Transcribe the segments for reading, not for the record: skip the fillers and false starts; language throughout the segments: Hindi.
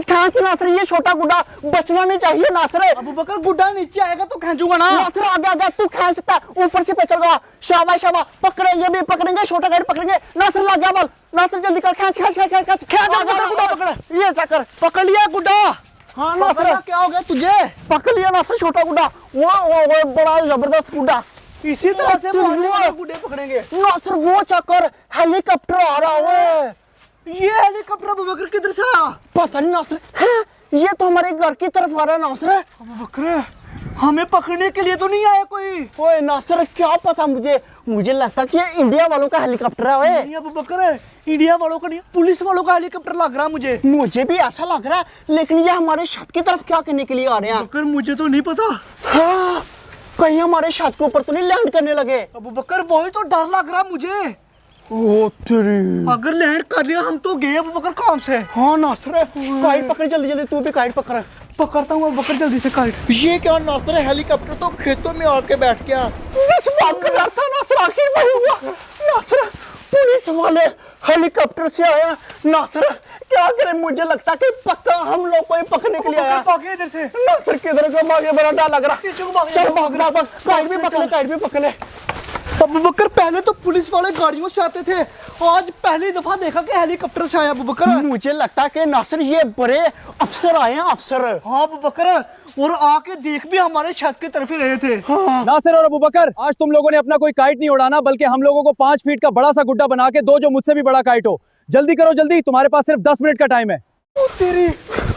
खींच नासर, ये छोटा गुड्डा बचना नहीं चाहिए नासर। अबू बकर गुड्डा नीचे आएगा तो खींचूंगा ना। नासर आगे आगे तू खींच सकता है, ऊपर से पेचलगा। शाबाश शाबाश, पकड़ेंगे भी पकड़ेंगे, छोटा गाड़ी पकड़ेंगे। नासर लग गया बल, नासर जल्दी कर, खींच खींच खींच खींच गुड्डा पकड़। ये चक्कर पकड़ लिया गुड्डा। हाँ नासर, क्या हो गया तुझे? पकड़ लिया नासर छोटा गुड्डा। वो बड़ा जबरदस्त गुड्डा। इसी तरह से गुड्डे पकड़ेंगे। नासर वो चक्कर हेलीकॉप्टर आ रहा है। ये हेलीकॉप्टर अबू बकर किधर से आया? पता नहीं नासर, है ये तो हमारे घर की तरफ आ रहा है नासर। अबू बकर हमें पकड़ने के लिए तो नहीं आया कोई। ओए नासर क्या पता, मुझे लगता कि ये इंडिया वालों का हेलीकॉप्टर है। ओए नहीं अबू बकर, इंडिया वालों का नहीं, पुलिस वालों का हेलीकॉप्टर लग रहा मुझे भी ऐसा लग रहा है, लेकिन ये हमारे छत की तरफ क्या करने के लिए आ रहे हैं? बकर मुझे तो नहीं पता। हाँ, कहीं हमारे छत के ऊपर तो नहीं लैंड करने लगे? अबू बकर वही तो डर लग रहा मुझे। ओ तेरी, अगर लैंड कर लिया हम तो गए अबू बकर काम से। हाँ नासर, काइट पकड़ जल्दी जल्दी, तू भी काइट पकड़। पकड़ता हूँ अबू बकर जल्दी से काइट। ये क्या नासर, हेलीकॉप्टर तो खेतों में आके बैठ गया। जिस बात कर रहा था नासर, आखिर वही हुआ। नासर पुलिस वाले हेलीकॉप्टर से आया। नासर क्या करे, मुझे लगता कि पक्का हम लोग को ही पकड़ने के लिए आया। इधर से नासर किधर को भागे, बड़ा डर लग रहा। चल भाग भाग, काइट भी पकड़ ले, काइट भी पकड़ ले। अबू बकर पहले तो पुलिस वाले गाड़ियों से आते थे, आज पहली दफा देखा कि हेलीकॉप्टर से आया अबू बकर। मुझे लगता है कि नासर ये बड़े अफसर आए हैं, अफसर। हाँ अबू बकर, और आके देख भी हमारे छत की तरफ ही रहे थे। हाँ। नासिर और अबू बकर, आज तुम लोगों ने अपना कोई काइट नहीं उड़ाना, बल्कि हम लोगों को 5 फीट का बड़ा सा गुड्डा बना के दो जो मुझसे भी बड़ा काइट हो। जल्दी करो जल्दी, तुम्हारे पास सिर्फ 10 मिनट का टाइम है। तेरी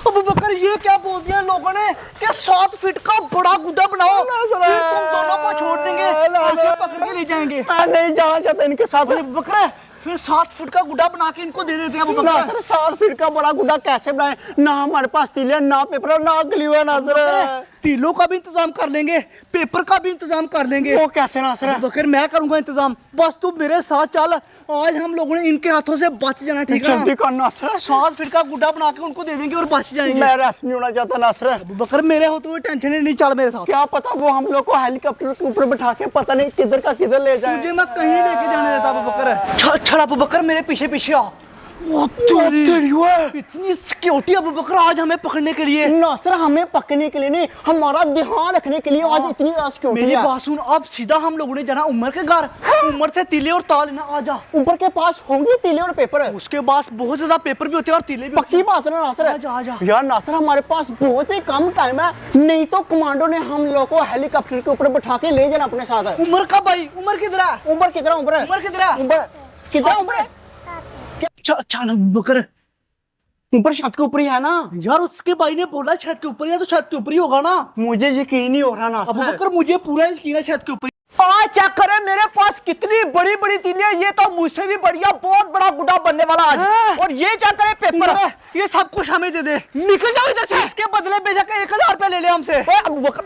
अबू बकर ये क्या बोल दिया लोगों ने कि 7 फीट का बड़ा गुड्डा बनाओ, फिर तुम दोनों को छोड़ देंगे, ऐसे पकड़ के ले जाएंगे। मैं नहीं जाना चाहता इनके साथ। अबू बकर फिर 7 फीट का गुड्डा बना के इनको दे देते हैं अबू बकर। नासर 7 फीट का बड़ा गुड्डा कैसे बनाए? ना हमारे पास तीले, ना पेपर, ना ग्लू है नासर। तीलों का भी इंतजाम कर लेंगे, पेपर का भी इंतजाम कर लेंगे। वो कैसे नासर? अबू बकर मैं करूंगा इंतजाम, बस तू मेरे साथ चल। आज हम लोगों ने इनके हाथों से बच जाना, ठीक है? जल्दी कर नासर, 7 फीट का गुड्डा बना के उनको दे देंगे और बच जाएंगे। मैं रेस्ट नहीं होना चाहता नासर। अबू बकर मेरे होते हुए टेंशन ही नहीं, चल मेरे साथ। क्या पता वो हम लोग को हेलीकॉप्टर के ऊपर बिठा के पता नहीं किधर का किधर ले जाए। मुझे मैं कहीं लेके जाने देता अबू बकर। चल अबू बकर मेरे पीछे पीछे आ। इतनी सिक्योरिटी अबू बकर आज हमें पकड़ने के लिए। नासर हमें पकड़ने के लिए नहीं, हमारा ध्यान रखने के लिए आज इतनी सिक्योरिटी मेरी है। बात सुन, अब सीधा हम लोगों ने जाना उमर के घर, उमर से तीले और ताल लेना। आ जा, ऊपर के पास होंगे तीले और पेपर। उसके पास बहुत ज्यादा पेपर भी होते हैं और तीले भी। पक्की बात है ना नासर? आजा। यार नासर हमारे पास बहुत ही कम टाइम है, नहीं तो कमांडो ने हम लोग को हेलीकॉप्टर के ऊपर बिठा के ले जाना अपने साथ। उमर का भाई, उमर किधर है? उमर किधर है? उमर किधर है? उमर किधर है? उमर चल अबू बकर, ऊपर छत के ऊपर ही है ना यार। उसके भाई ने बोला छत के ऊपर ही है तो छत के ऊपर ही होगा ना। मुझे यकीन नहीं हो रहा नासर। अबू बकर मुझे पूरा यकीन है छत के ऊपर। चेक करें मेरे पास कितनी बड़ी बड़ी तीलियां, ये तो मुझसे भी बढ़िया बहुत बड़ा गुड्डा बनने वाला आज। और ये चेक करें पेपर, ये सब कुछ हमें दे दे। निकल जाओ इधर से। इसके बदले बेशक 1000 रुपए ले ले हमसे। अबू बकर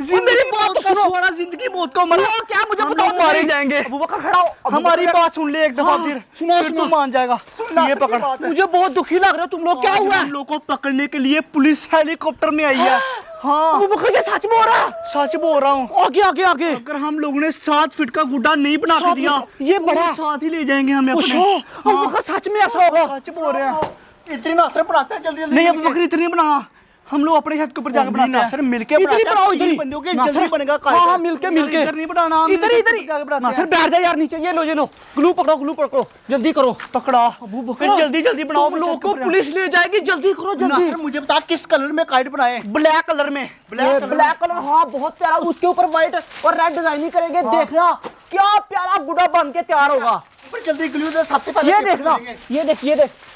जिंदगी मौत का सवाल, जिंदगी मौत का उमर। क्या मुझे बताओ, मारे जाएंगे। अबू बकर खड़ा हो, हमारी बात सुन ले एक दफा, फिर तू मान जाएगा। ये पकड़, मुझे बहुत दुखी लग रहा है तुम लोग। क्या हुआ? हम लोग को पकड़ने के लिए पुलिस हेलीकॉप्टर में आई है। हाँ अबू बकर ये सच बोल रहा है? सच बोल रहा हूँ। आगे आगे आगे। अगर हम लोगों ने 7 फीट का गुड्डा नहीं बना के दिया, ये बड़ा साथ ही ले जाएंगे हमें अपने। अबू बकर सच में ऐसा होगा? सच बोल रहे हैं। इतनी नासर बनाते हैं जल्दी जल्दी। नहीं अबू बकर इतनी बना, हम लोग अपने छत के ऊपर जाकर बनाते हैं। नासर मिलके बनाते हैं, तीन बंदों के जल्दी बनेगा। हाँ मिलके इधर नहीं बनाना, इधर नासर बैठ जा यार नीचे। ये लो ग्लू पकड़ो जल्दी करो। पकड़ा अबू बकर, जल्दी जल्दी बनाओ, लोगों को पुलिस ले जाएगी, जल्दी करो जल्दी। नासर मुझे बता किस कलर में काइट बनाए? ब्लैक कलर में। ब्लैक कलर, हाँ बहुत प्यारा। उसके ऊपर व्हाइट और रेड डिजाइनिंग करेंगे, देखना क्या प्यारा गुड्डा बन के तैयार होगा। जल्दी ग्लू दे सबसे पहले। ये देखना, ये देख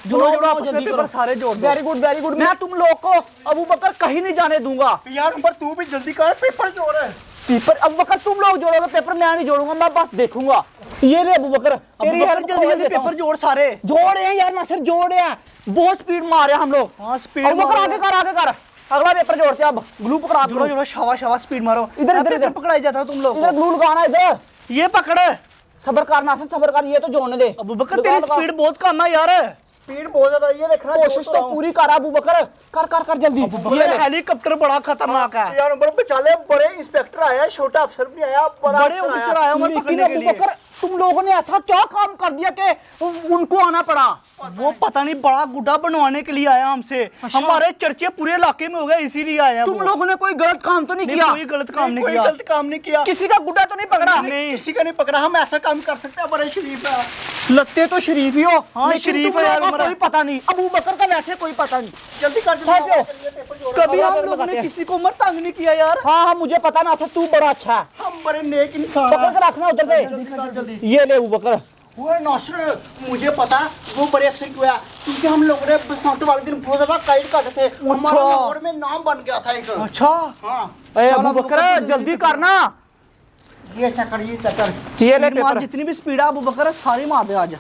जोड़ो जल्दी करो। सारे जोड़। Very good. मैं तुम लोग को अबू बकर कहीं नहीं जाने दूंगा। यार ऊपर तू भी जल्दी कर, पेपर जोड़। पेपर अबू बकर तुम लोग जोड़ोगे, पेपर मैं नहीं जोड़ूंगा, मैं बस देखूंगा। ये ले अबू बकर, तेरी यार जल्दी पेपर जोड़ सारे। जोड़े हैं यार नासर, जोड़े हैं। बहुत स्पीड मारे हम लोग। हाँ स्पीड। अबू बकर आगे कर। अगला पेपर जोड़ते हैं अब। ग्लू पकड़ा, जोड़ो शाबाश स्पीड मारो। इधर पकड़ाई जाता है तुम लोग। इधर ग्लू लगाना, इधर ये पकड़। सबर कर नासर, सबर कर। ये तो जोड़ने दे। अबू बकर तेरी स्पीड बहुत कम है यार। स्पीड बहुत ज्यादा, ये देखना। कोशिश तो पूरी कर अबू बकर, कर जल्दी। ये हेलीकॉप्टर बड़ा खतरनाक है यार। ऊपर बेचारे बड़े इंस्पेक्टर आया, छोटा अफसर भी आया, बड़े ऑफिसर आया हमारे पकड़ने के लिए। तुम लोगों ने ऐसा क्या काम कर दिया कि उनको आना पड़ा? वो पता नहीं बड़ा गुड्डा बनवाने के लिए आया हमसे। हमारे चर्चे पूरे इलाके में हो गए, इसीलिए आया। तुम लोगों ने कोई गलत काम तो नहीं किया? कोई गलत काम नहीं किया, गलत काम नहीं किया। किसी का गुड्डा तो नहीं पकड़ा? नहीं, किसी का नहीं पकड़ा। हम ऐसा काम कर सकते हैं, बड़े शरीफ है। लगते तो शरीफ ही हो। हाँ, लेकिन शरीफ तुम है यार लोगों को हमारा। कोई पता नहीं। अबू बकर का वैसे कोई पता नहीं। जल्दी कर, कभी हम लोगों ने किसी को मर तंग नहीं किया यार। हाँ हाँ, मुझे पता ना था, तू बड़ा अच्छा है। हम बड़े नेक इंसान पकड़ के रखना उधर से। जल्दी। ये ले अबू बकर। वो नासिर, मुझे पता वो बड़े अफसर क्यों है, क्योंकि हम लोगों ने बसंत वाले दिन बहुत ज्यादा काइट काटे थे। हमारा लाहौर में नाम बन गया था एक। अच्छा, हाँ, अरे अबू बकर जल्दी करना। ये चक्कर, ये चक्कर। ये ले पेपर। जितनी भी स्पीड है अबू बकर सारी मार दे आज।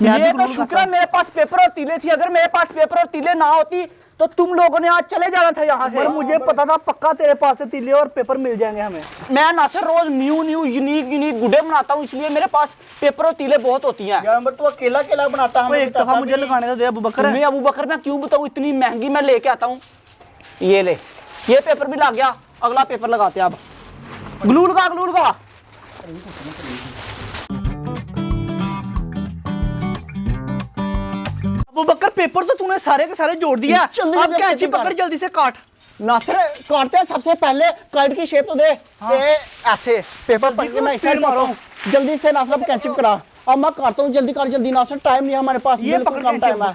ये तो शुक्र है मेरे पास पेपर और तीले थी। अगर मेरे पास पेपर और तीले ना होती तो तुम लोगों ने आज चले जाना था यहाँ से। पर मुझे पता था पक्का तेरे पास से तीले और पेपर मिल जाएंगे हमें। मैं नासिर रोज न्यू यूनिक गुड्डे बनाता हूँ, इसलिए मेरे पास पेपर और तीले बहुत होती हैं। यार तो अकेला अकेला बनाता है। एक दफा मुझे लगाने तो दे अबू बकर। मैं अबू बकर मैं क्यों बताऊँ, इतनी महंगी मैं लेके आता हूँ। ये ले, ये पेपर भी लग गया। अगला पेपर लगाते हैं अब। ग्लू लगा, ग्लू लगा। अबू बकर पेपर तो तूने सारे के सारे जोड़ दिया। अब कैंची पकड़, जल्दी से काट। नासिर, काटते हैं सबसे पहले काइट की शेप तो दे। ये ऐसे पेपर पकड़ के मैं इसे मारता हूँ। जल्दी से नासिर, अब कैंची पकड़ा। अब मैं काटता हूँ, जल्दी कर, जल्दी नासिर, टाइम नहीं है हमारे पास। ये पकड़ कम टाइम है।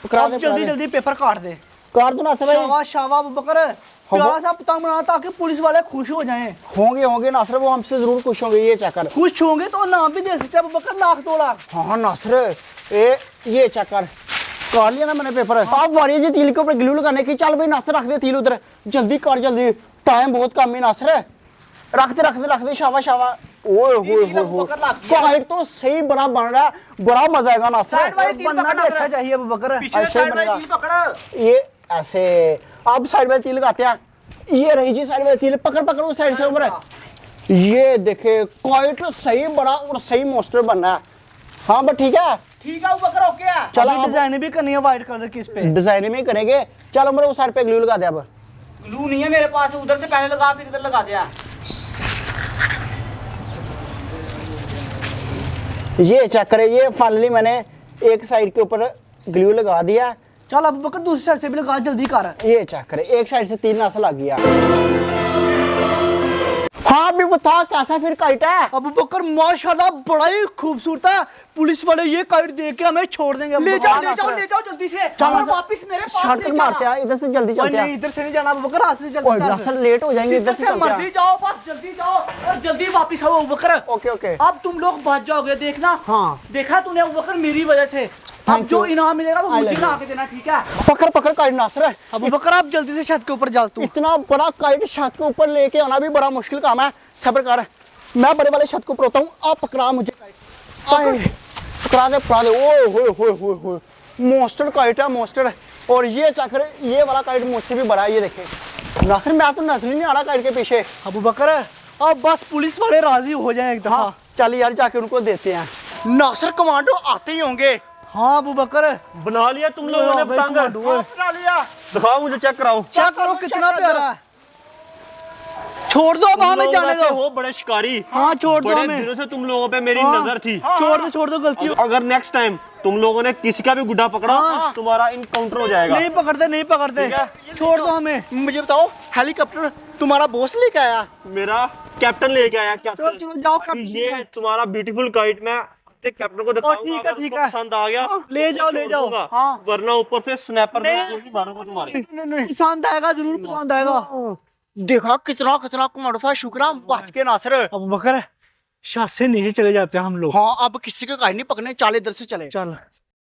पकड़ा दे, जल्दी जल्दी पेपर काट दे। काट दो नासिर भाई। शाबाश शाबाश अबू बकर, प्यारा सा पतंग बनाना ताकि पुलिस वाले खुश हो जाएं। होंगे नासिर, वो हमसे जरूर खुश होंगे। ये चक्कर खुश होंगे तो नाम भी दे सकते हैं अबू बकर, 1-2 लाख। हाँ नासिर, ये चक्कर काट लिया ना मैंने पेपर। आप वारी जी तील के ऊपर ग्लू लगाने की। चल भाई नासिर, रख दे तील उधर। जल्दी कर, जल्दी, टाइम बहुत कम है नासिर। रख दे, शाबाश शाबाश। ओए काइट तो सही बड़ा बन रहा है, बड़ा मजा आएगा नासिर। बनना भी अच्छा चाहिए अबू बकर। ऐसे बनेगा। ये ऐसे। अब साइड में तील लगाते हैं। ये रही जी साइड में तील। पकड़ उस साइड से ऊपर। ये देखे, काइट सही बड़ा और सही मोस्टर बनना है। हाँ बस ठीक है अबू बकर, ओके है। चलो डिजाइन भी करनी है व्हाइट कलर की इस पे। डिजाइन में करेंगे। चलो मेरे उस साइड पे ग्लू लगा दे। अब ग्लू नहीं है मेरे पास, उधर से पहले लगा फिर इधर लगा दिया। ये चेक करे, ये फाइनली मैंने एक साइड के ऊपर ग्लू लगा दिया। चल अबू बकर दूसरी साइड से भी लगा, जल्दी कर। ये चेक करे, एक साइड से 3 नासा लग गया। हाँ अभी बता, कैसा फिर काइट है? अबू बकर माशाल्लाह बड़ा ही खूबसूरत है। पुलिस वाले ये काइट देख के हमें छोड़ देंगे। ले जाओ जल्दी से। चलो वापस मेरे पास शॉर्टकट मारते हैं, इधर से जल्दी चलते हैं। इधर से नहीं जाना अबू बकर, हाथ से जल्दी कर। सर लेट हो जाएंगे, इधर से चलते मर्जी हैं। जाओ, बस जल्दी जाओ और जल्दी वापस आओ अबू बकर। ओके। अब तुम लोग बच जाओगे, देखना। हाँ। देखा तूने अबू बकर, मेरी वजह से। अब Thank जो you. इनाम मिलेगा वो I मुझे love ला you. के देना, ठीक है? पकड़ काइट नासर है। अबू बकर आप जल्दी से छत के ऊपर जा। तू इतना बड़ा काइट छत के ऊपर लेके आना भी बड़ा मुश्किल काम है। सब्र कर, मैं बड़े वाले छत के ऊपर होता हूँ। आप पकड़ा मुझे काइट। पकड़ा दे। ओए मोस्टर काइट है, मोस्टर। और ये चक्कर, ये वाला काइट मुझसे भी बड़ा है। ये देखे नासिर, मैं तो नजर ही नहीं आ रहा काइट के पीछे। अबू बकर अब बस पुलिस वाले राजी हो जाएं एक दफा। हाँ चल यार, जाके उनको देते हैं। नासिर कमांडो आते ही होंगे। हाँ अबू बकर, बना लिया तुम लोगों ने पतंग? बना लिया। दिखाओ मुझे, चेक कराओ। चेक करो कितना प्यारा है। छोड़ दो, अब हमें जाने दो। हो बड़े शिकारी। हाँ छोड़ दो बड़े हमें। दिनों से तुम लोगों पे मेरी हाँ, नजर थी। छोड़ दो गलती हो। अगर नेक्स्ट टाइम तुम लोगों ने किसी का भी गुड्डा पकड़ा, तुम्हारा इनकाउंटर हो जाएगा। नहीं पकड़ते। छोड़ दो हमें। मुझे बताओ, हेलीकॉप्टर तुम्हारा बॉस लेके आया? मेरा कैप्टन लेके आया। कैप्टन, चलो जाओ कैप्टन। ये तुम्हारा ब्यूटीफुल काइट मैं कैप्टन को दिखाऊंगा। ठीक है, अगर ठीक उसको है। पसंद आ गया ले जाओ। छोड़ हाँ। वरना ऊपर से स्नैपर से गोली मारूंगा तुम्हारे। पसंद आएगा, जरूर पसंद आएगा। देखा कितना कमांडो था। शुक्र है बच के नासिर। अबू बकर छत से नीचे चले जाते हैं हम लोग। हाँ अब किसी का काइट नहीं पकड़ने, चल इधर से चले। चल